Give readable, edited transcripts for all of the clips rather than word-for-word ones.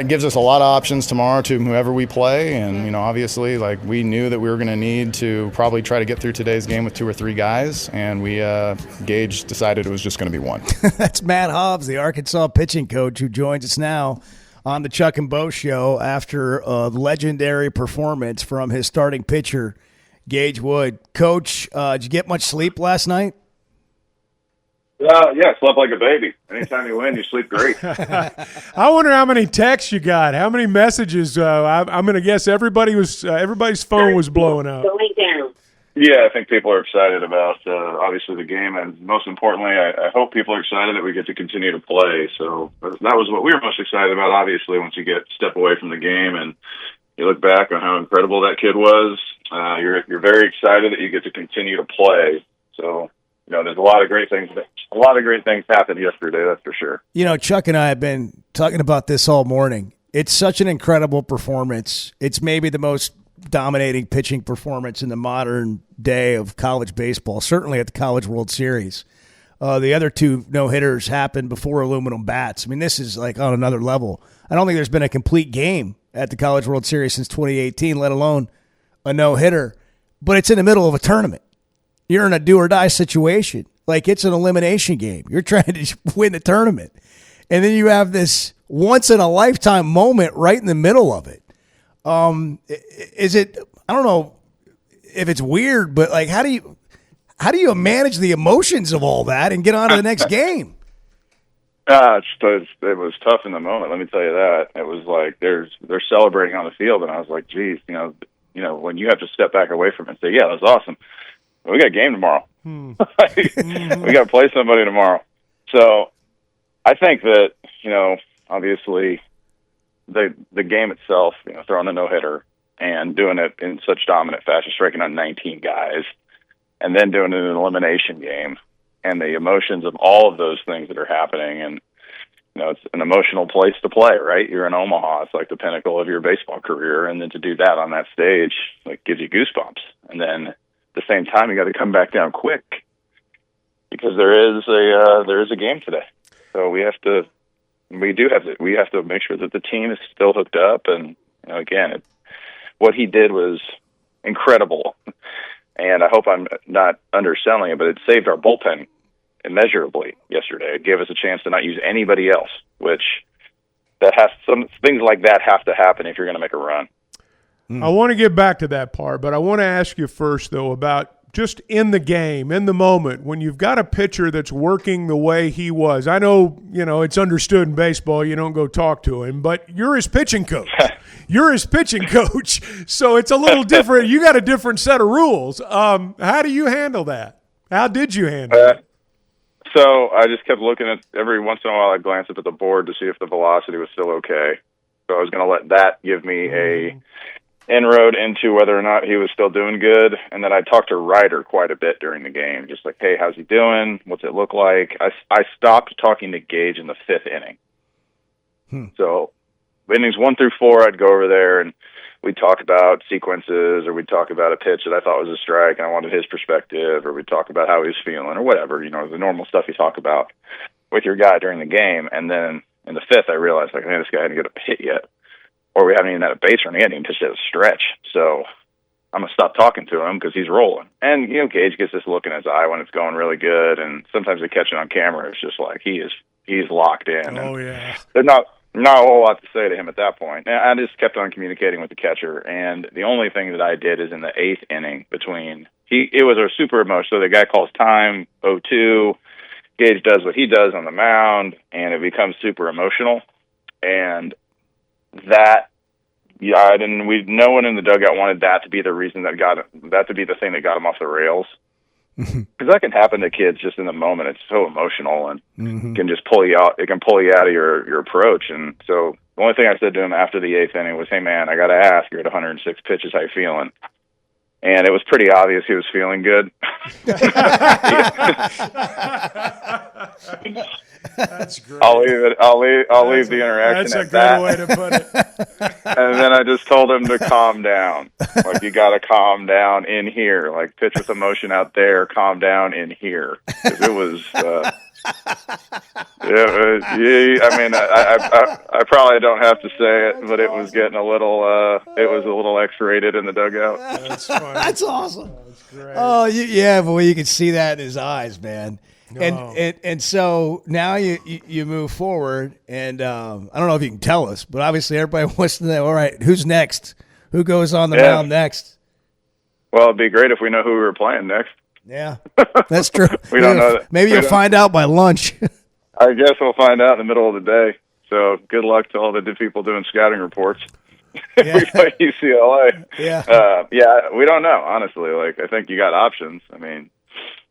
It gives us a lot of options tomorrow to whoever we play, and obviously, like, we knew that we were going to need to probably try to get through today's game with 2 or 3 guys, and Gage decided it was just going to be one. That's Matt Hobbs, the Arkansas pitching coach, who joins us now on the Chuck and Bo Show after a legendary performance from his starting pitcher, Gage Wood. Coach, did you get much sleep last night? Yeah, slept like a baby. Anytime you win, you sleep great. I wonder how many texts you got, how many messages. I'm going to guess everybody's phone was blowing up. Yeah, I think people are excited about, obviously, the game. And most importantly, I hope people are excited that we get to continue to play. So that was what we were most excited about, obviously, once you step away from the game and you look back on how incredible that kid was. You're very excited that you get to continue to play. So, there's a lot of great things happened yesterday, that's for sure. Chuck and I have been talking about this all morning. It's such an incredible performance. It's maybe the most dominating pitching performance in the modern day of college baseball, certainly at the College World Series. The other 2 no-hitters happened before aluminum bats. I mean, this is like on another level. I don't think there's been a complete game at the College World Series since 2018, let alone a no-hitter. But it's in the middle of a tournament. You're in a do-or-die situation. Like, it's an elimination game. You're trying to win the tournament. And then you have this once-in-a-lifetime moment right in the middle of it. Is it, I don't know if it's weird, but, like, how do you manage the emotions of all that and get on to the next game? It was tough in the moment, let me tell you that. It was like they're celebrating on the field, and I was like, geez, when you have to step back away from it and say, yeah, that's awesome. We got a game tomorrow. We got to play somebody tomorrow. So I think that, obviously the game itself, throwing the no-hitter and doing it in such dominant fashion, striking out 19 guys, and then doing it in an elimination game, and the emotions of all of those things that are happening. And, it's an emotional place to play, right? You're in Omaha. It's like the pinnacle of your baseball career. And then to do that on that stage, gives you goosebumps. And then at the same time, you got to come back down quick because there is a game today. So we have to make sure that the team is still hooked up. And, again, what he did was incredible. And I hope I'm not underselling it, but it saved our bullpen immeasurably yesterday. It gave us a chance to not use anybody else, which some things like that have to happen if you're going to make a run. I want to get back to that part, but I want to ask you first, though, about just in the game, in the moment, when you've got a pitcher that's working the way he was. I know, it's understood in baseball you don't go talk to him, but you're his pitching coach. So it's a little different. You got a different set of rules. How do you handle that? How did you handle it? So I just kept looking at every once in a while. I'd glance up at the board to see if the velocity was still okay. So I was going to let that give me a inroad into whether or not he was still doing good. And then I talked to Ryder quite a bit during the game, just like, hey, how's he doing? What's it look like? I stopped talking to Gage in the 5th inning. So innings 1 through 4, I'd go over there and we'd talk about sequences, or we'd talk about a pitch that I thought was a strike and I wanted his perspective, or we'd talk about how he was feeling or whatever, the normal stuff you talk about with your guy during the game. And then in the 5th, I realized, man, this guy hadn't got a hit yet, or we haven't even had a base run. He hadn't even touched a stretch. So I'm going to stop talking to him because he's rolling. And, Gage gets this look in his eye when it's going really good. And sometimes they catch it on camera. It's just like he's locked in. Oh, yeah. There's not a whole lot to say to him at that point. And I just kept on communicating with the catcher. And the only thing that I did is in the 8th inning it was a super emotion. So the guy calls time, 0-2. Gage does what he does on the mound, and it becomes super emotional. And that, no one in the dugout wanted that to be the reason that to be the thing that got him off the rails. Because that can happen to kids just in the moment. It's so emotional and can just pull you out. It can pull you out of your approach. And so the only thing I said to him after the 8th inning was, hey, man, I got to ask, you're at 106 pitches, how you feeling? And it was pretty obvious he was feeling good. That's great. I'll leave the interaction at that. That's a good way to put it. And then I just told him to calm down. Like, you got to calm down in here. Like, pitch with emotion out there, calm down in here. 'Cause it was Yeah, I mean, I probably don't have to say it, but it was getting a little, it was a little X-rated in the dugout. That's funny. That's awesome. That's great. Oh, yeah, boy, you can see that in his eyes, man. And so now you move forward, and I don't know if you can tell us, but obviously everybody wants to know, all right, who's next? Who goes on the mound next? Well, it'd be great if we know who we were playing next. Yeah, that's true. We don't know that. Maybe you'll find out by lunch. I guess we'll find out in the middle of the day. So good luck to all the people doing scouting reports. Yeah. We play UCLA. Yeah. We don't know, honestly. Like, I think you got options. I mean,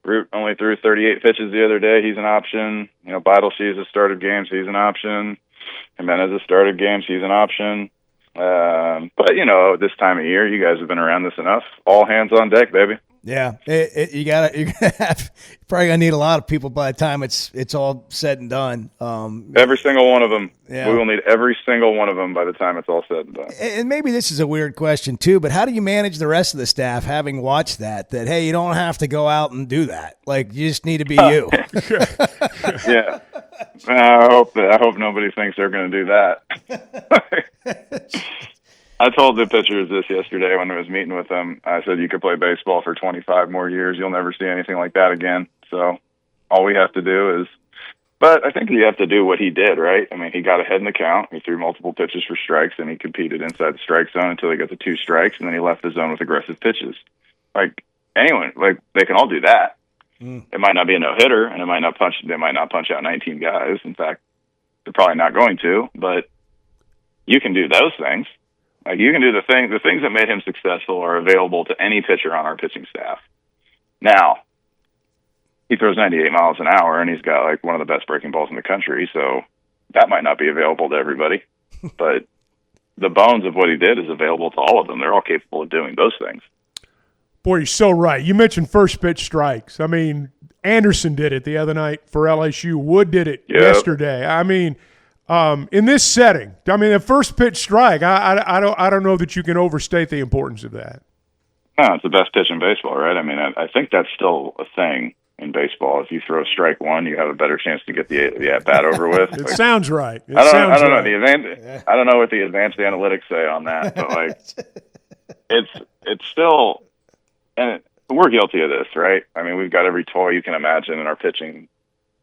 Root only threw 38 pitches the other day. He's an option. You know, Beidelshees has started games. He's an option. Jimenez has started games. He's an option. But, you know, this time of year, you guys have been around this enough. All hands on deck, baby. Yeah, you're probably gonna need a lot of people by the time it's all said and done. Every single one of them. Yeah. We will need every single one of them by the time it's all said and done. And maybe this is a weird question too, but how do you manage the rest of the staff having watched that hey, you don't have to go out and do that. Like, you just need to be you. Yeah. I hope nobody thinks they're going to do that. I told the pitchers this yesterday when I was meeting with them. I said, you could play baseball for 25 more years. You'll never see anything like that again. So all we have to do is, but I think you have to do what he did, right? I mean, he got ahead in the count. He threw multiple pitches for strikes, and he competed inside the strike zone until he got to 2 strikes, and then he left the zone with aggressive pitches. Like, anyone, like, they can all do that. It might not be a no-hitter, and they might not punch out 19 guys. In fact, they're probably not going to, but you can do those things. Like, you can do the things that made him successful are available to any pitcher on our pitching staff. Now, he throws 98 miles an hour, and he's got, like, one of the best breaking balls in the country, so that might not be available to everybody. But the bones of what he did is available to all of them. They're all capable of doing those things. Boy, you're so right. You mentioned first pitch strikes. I mean, Anderson did it the other night for LSU. Wood did it yesterday. I mean, in this setting, I mean, the first pitch strike, I don't know that you can overstate the importance of that. No, it's the best pitch in baseball, right? I mean, I think that's still a thing in baseball. If you throw strike one, you have a better chance to get the at bat over with. It sounds right. I don't know what the advanced analytics say on that, but like, it's still, and we're guilty of this, right? I mean, we've got every toy you can imagine in our pitching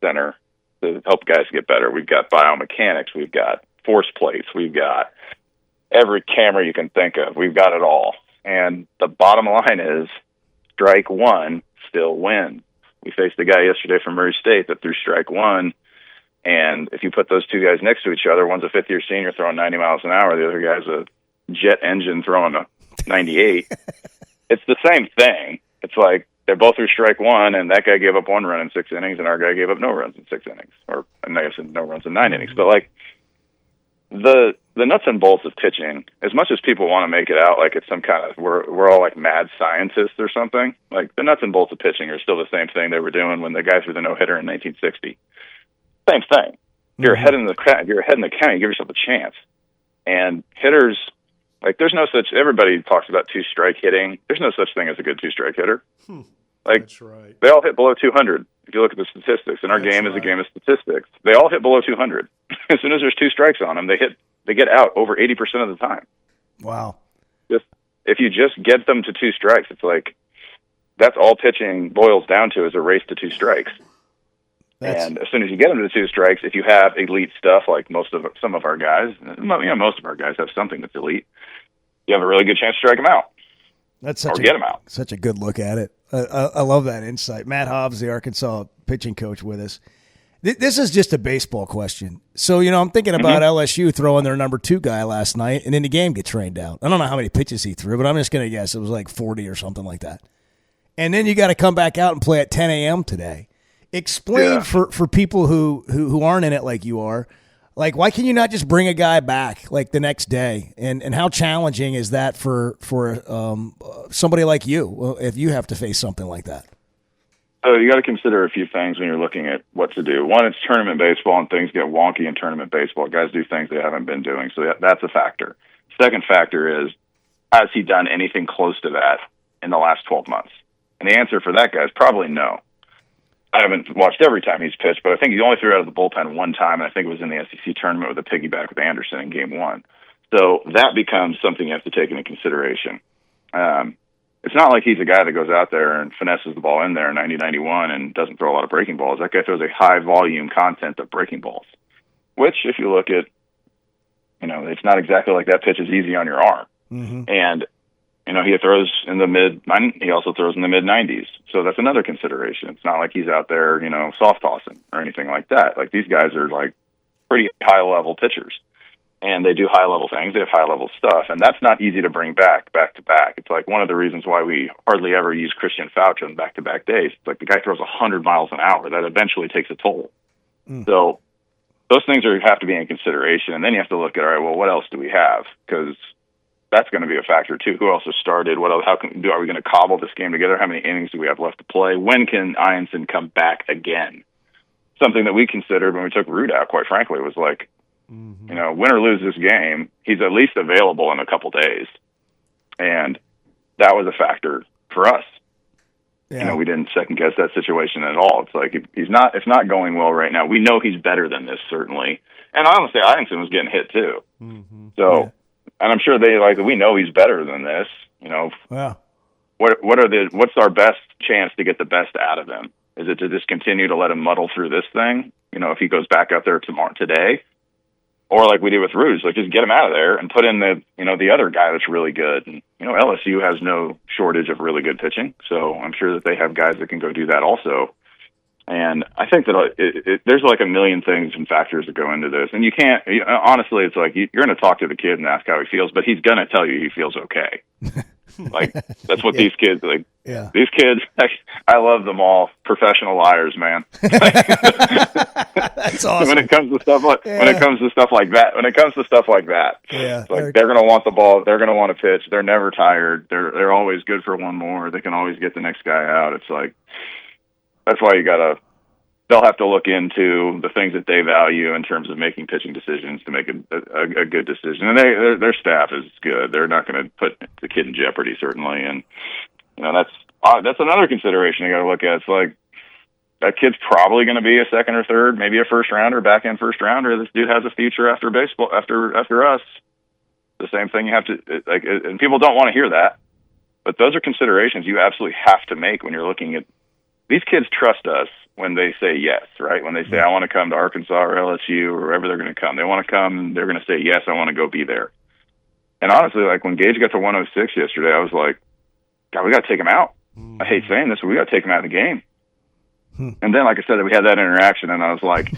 center to help guys get better. We've got biomechanics, we've got force plates, we've got every camera you can think of. We've got it all. And the bottom line is, strike one still wins. We faced a guy yesterday from Murray State that threw strike one, and if you put those two guys next to each other, one's a fifth-year senior throwing 90 miles an hour, the other guy's a jet engine throwing a 98. It's the same thing. It's like they both threw strike one, and that guy gave up 1 run in 6 innings, and our guy gave up no runs in 6 innings. Or I guess no runs in 9 innings. But, like, the nuts and bolts of pitching, as much as people want to make it out like it's some kind of, we're all like mad scientists or something, like the nuts and bolts of pitching are still the same thing they were doing when the guys were the no-hitter in 1960. Same thing. You're ahead in the count, you give yourself a chance. And hitters, like, there's no such, everybody talks about 2-strike hitting. There's no such thing as a good 2-strike hitter. Like, that's right. They all hit below 200. If you look at the statistics, and our game is a game of statistics, they all hit below 200. As soon as there's 2 strikes on them, they get out over 80% of the time. Wow. If you just get them to 2 strikes, it's like, that's all pitching boils down to, is a race to 2 strikes. And as soon as you get them to 2 strikes, if you have elite stuff like some of our guys, most of our guys have something that's elite, you have a really good chance to strike them out. Get them out. Such a good look at it. I love that insight. Matt Hobbs, the Arkansas pitching coach, with us. This is just a baseball question. So, I'm thinking about LSU throwing their number 2 guy last night, and then the game gets rained out. I don't know how many pitches he threw, but I'm just going to guess it was like 40 or something like that. And then you got to come back out and play at 10 a.m. today. Explain for people who aren't in it like you are, like, why can you not just bring a guy back like the next day? And how challenging is that for somebody like you if you have to face something like that? So you got to consider a few things when you're looking at what to do. One, it's tournament baseball, and things get wonky in tournament baseball. Guys do things they haven't been doing, so that's a factor. Second factor is, has he done anything close to that in the last 12 months? And the answer for that guy is probably no. I haven't watched every time he's pitched, but I think he only threw out of the bullpen one time, and I think it was in the SEC tournament with a piggyback with Anderson in Game 1. So that becomes something you have to take into consideration. It's not like he's a guy that goes out there and finesses the ball in there 90-91 and doesn't throw a lot of breaking balls. That guy throws a high volume content of breaking balls, which, if you look at, it's not exactly like that pitch is easy on your arm. Mm-hmm. And he throws in the he also throws in the mid-90s. So that's another consideration. It's not like he's out there, soft tossing or anything like that. Like, these guys are like pretty high level pitchers, and they do high level things. They have high level stuff, and that's not easy to bring back to back. It's like one of the reasons why we hardly ever use Christian Fauch on back to back days. It's like the guy throws 100 miles an hour. That eventually takes a toll. So those things have to be in consideration. And then you have to look at, all right, well, what else do we have? Because that's going to be a factor too. Who else has started? What else? Are we going to cobble this game together? How many innings do we have left to play? When can Ianson come back again? Something that we considered when we took Root out, quite frankly, was like, win or lose this game, he's at least available in a couple days. And that was a factor for us. Yeah. We didn't second guess that situation at all. It's like, it's not going well right now. We know he's better than this, certainly. And honestly, Ianson was getting hit too. So, and I'm sure we know he's better than this. Yeah. What's our best chance to get the best out of him? Is it to just continue to let him muddle through this thing? If he goes back out there today, or like we did with Ruse, like just get him out of there and put in the other guy that's really good. And, LSU has no shortage of really good pitching, so I'm sure that they have guys that can go do that also. And I think that there's like a million things and factors that go into this, and you can't. Honestly, it's like you're going to talk to the kid and ask how he feels, but he's going to tell you he feels okay. Like, that's what these kids like. Yeah. These kids, I love them all. Professional liars, man. That's awesome. When it comes to stuff like that, yeah, it's like they're going to want the ball. They're going to want to pitch. They're never tired. They're always good for one more. They can always get the next guy out. It's like, that's why they'll have to look into the things that they value in terms of making pitching decisions to make a good decision. And their staff is good. They're not going to put the kid in jeopardy, certainly. And that's another consideration you got to look at. It's like, that kid's probably going to be a second or third, maybe a first rounder, back end first rounder. This dude has a future after baseball, after us. The same thing you have to like, and people don't want to hear that, but those are considerations you absolutely have to make when you're looking at these kids. Trust us when they say yes, right? When they say, I want to come to Arkansas or LSU or wherever they're going to come, they want to come. They're going to say, yes, I want to go be there. And honestly, like when Gage got to 106 yesterday, I was like, God, we got to take him out. I hate saying this, but we got to take him out of the game. And then, like I said, we had that interaction, and I was like,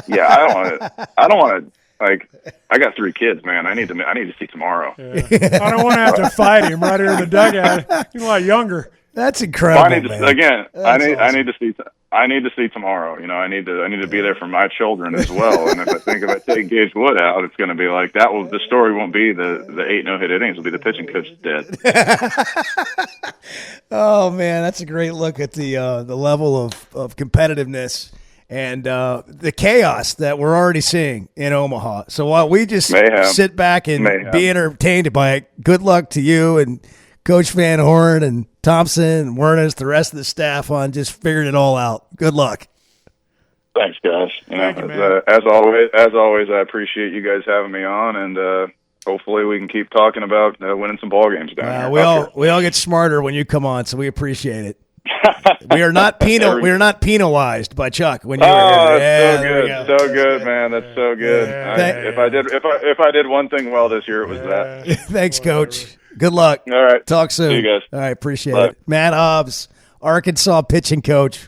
yeah, I don't want to. Like, I got 3 kids, man. I need to see tomorrow. Yeah. I don't want to have to fight him right here in the dugout. He's a lot younger. That's incredible. I need to, man. again. That's I need to see. I need to see tomorrow. I need to be there for my children as well. And if I take Gage Wood out, it's going to be like that. The story won't be the 8 no-hit innings. It'll be the pitching coach dead. Oh man, that's a great look at the level of competitiveness and the chaos that we're already seeing in Omaha. So while we just sit back and be entertained by it, good luck to you and Coach Van Horn and Thompson and Wernes, the rest of the staff on just figuring it all out. Good luck. Thanks, guys. Thank you, as always, I appreciate you guys having me on, and hopefully we can keep talking about winning some ball games down here. We all get smarter when you come on, so we appreciate it. We are not penalized by Chuck when you were here. Yeah, so good, man. That's so good. Yeah. If I did one thing well this year, it was that. Thanks, Coach. Good luck. All right. Talk soon. See you guys. All right, appreciate Bye. it. Matt Hobbs, Arkansas pitching coach.